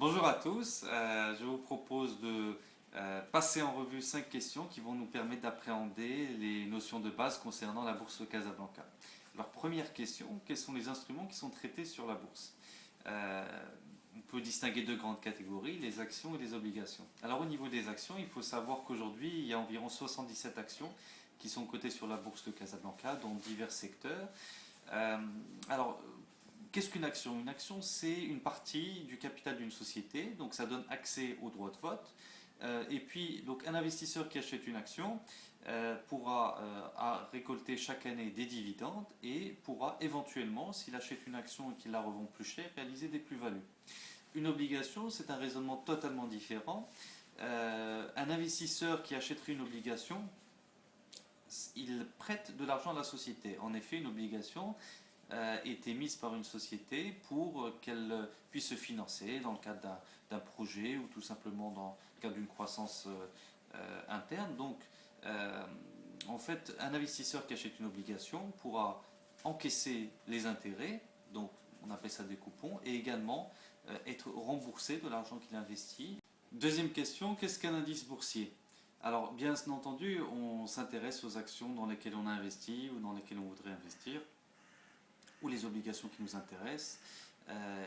Bonjour à tous, je vous propose de passer en revue 5 questions qui vont nous permettre d'appréhender les notions de base concernant la bourse de Casablanca. Alors première question, quels sont les instruments qui sont traités sur la bourse? Euh, on peut distinguer deux grandes catégories, les actions et les obligations. Alors au niveau des actions, il faut savoir qu'aujourd'hui il y a environ 77 actions qui sont cotées sur la bourse de Casablanca dans divers secteurs. Euh, alors Qu'est-ce qu'une action? Une action, c'est une partie du capital d'une société, donc ça donne accès au droit de vote. Et puis, donc, un investisseur qui achète une action pourra récolter chaque année des dividendes et pourra éventuellement, s'il achète une action et qu'il la revend plus cher, réaliser des plus-values. Une obligation, c'est un raisonnement totalement différent. Un investisseur qui achèterait une obligation, il prête de l'argent à la société. En effet, une obligation est émise par une société pour qu'elle puisse se financer dans le cadre d'un projet ou tout simplement dans le cadre d'une croissance interne. Donc, en fait, un investisseur qui achète une obligation pourra encaisser les intérêts, donc on appelle ça des coupons, et également être remboursé de l'argent qu'il investit. Deuxième question, qu'est-ce qu'un indice boursier? Alors, bien entendu, on s'intéresse aux actions dans lesquelles on a investi ou dans lesquelles on voudrait investir, ou les obligations qui nous intéressent.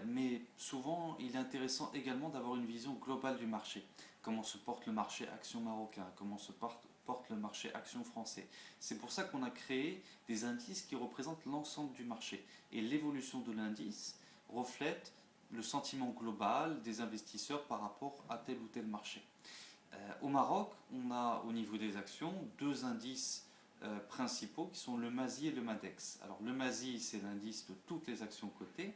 Mais souvent, il est intéressant également d'avoir une vision globale du marché. Comment se porte le marché action marocain, comment se porte le marché action français. C'est pour ça qu'on a créé des indices qui représentent l'ensemble du marché. Et l'évolution de l'indice reflète le sentiment global des investisseurs par rapport à tel ou tel marché. Au Maroc, on a au niveau des actions deux indices principaux qui sont le MASI et le MADEX. Alors le MASI, c'est l'indice de toutes les actions cotées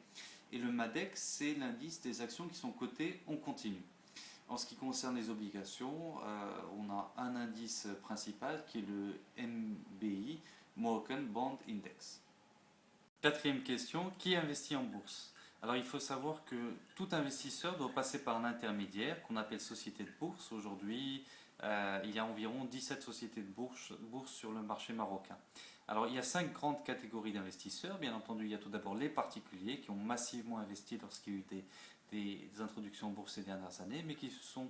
et le MADEX, c'est l'indice des actions qui sont cotées en continu. En ce qui concerne les obligations, on a un indice principal qui est le MBI, Moroccan Bond Index. Quatrième question, qui investit en bourse? Alors il faut savoir que tout investisseur doit passer par un intermédiaire qu'on appelle société de bourse. Aujourd'hui, il y a environ 17 sociétés de bourse sur le marché marocain. Alors il y a 5 grandes catégories d'investisseurs. Bien entendu, il y a tout d'abord les particuliers qui ont massivement investi lorsqu'il y a eu des introductions en bourse ces dernières années, mais qui se sont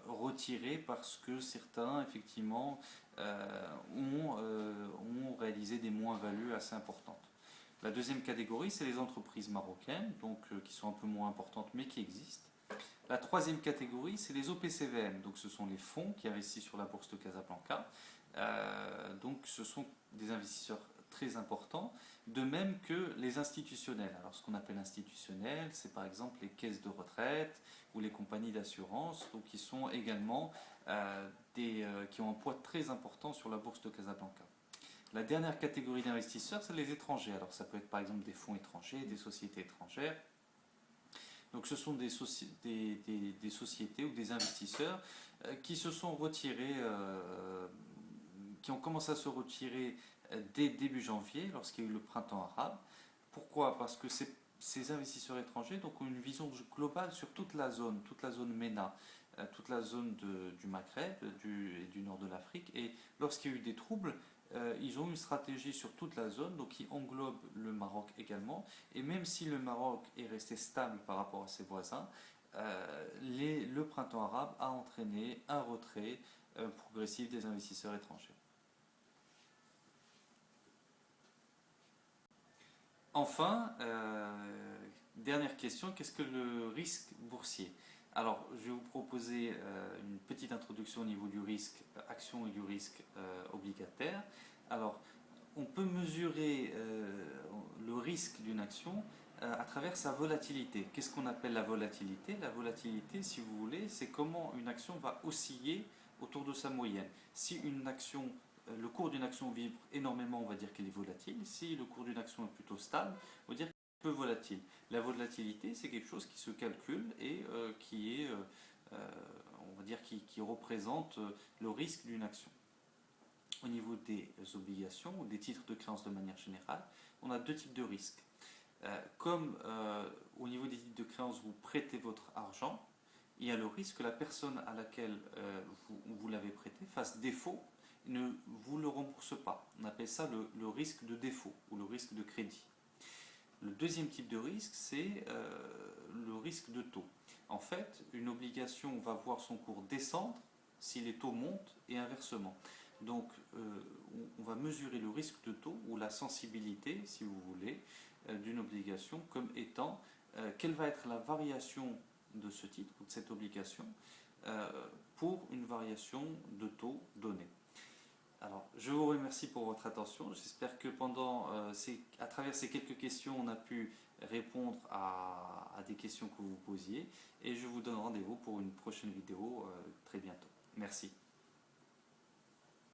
retirés parce que certains, effectivement, ont réalisé des moins-values assez importantes. La deuxième catégorie, c'est les entreprises marocaines, donc qui sont un peu moins importantes mais qui existent. La troisième catégorie, c'est les OPCVM, donc ce sont les fonds qui investissent sur la bourse de Casablanca. Donc ce sont des investisseurs très importants, de même que les institutionnels. Alors ce qu'on appelle institutionnel, c'est par exemple les caisses de retraite ou les compagnies d'assurance, donc qui sont également qui ont un poids très important sur la bourse de Casablanca. La dernière catégorie d'investisseurs, c'est les étrangers. Alors ça peut être par exemple des fonds étrangers, des sociétés étrangères. Donc ce sont des sociétés ou des investisseurs qui se sont retirés, qui ont commencé à se retirer dès début janvier, lorsqu'il y a eu le printemps arabe. Pourquoi? Parce que ces investisseurs étrangers donc, ont une vision globale sur toute la zone MENA, toute la zone du Maghreb et du nord de l'Afrique. Et lorsqu'il y a eu des troubles, ils ont une stratégie sur toute la zone, donc qui englobe le Maroc également. Et même si le Maroc est resté stable par rapport à ses voisins, le printemps arabe a entraîné un retrait progressif des investisseurs étrangers. Enfin, dernière question, qu'est-ce que le risque boursier? Alors, je vais vous proposer une petite introduction au niveau du risque action et du risque obligataire. Alors, on peut mesurer le risque d'une action à travers sa volatilité. Qu'est-ce qu'on appelle la volatilité? La volatilité, si vous voulez, c'est comment une action va osciller autour de sa moyenne. Si une action le cours d'une action vibre énormément, on va dire qu'elle est volatile. Si le cours d'une action est plutôt stable, on va dire qu'elle est peu volatile. La volatilité, c'est quelque chose qui se calcule et qui est, on va dire, qui représente le risque d'une action. Au niveau des obligations ou des titres de créance de manière générale, on a deux types de risques. Comme au niveau des titres de créance, vous prêtez votre argent, il y a le risque que la personne à laquelle vous l'avez prêté fasse défaut, ne vous le rembourse pas. On appelle ça le risque de défaut ou le risque de crédit. Le deuxième type de risque, c'est le risque de taux. En fait, une obligation va voir son cours descendre si les taux montent et inversement. Donc, on va mesurer le risque de taux ou la sensibilité, si vous voulez, d'une obligation comme étant quelle va être la variation de ce titre ou de cette obligation pour une variation de taux donnée. Alors, je vous remercie pour votre attention. J'espère que à travers ces quelques questions, on a pu répondre à des questions que vous posiez. Et je vous donne rendez-vous pour une prochaine vidéo très bientôt. Merci.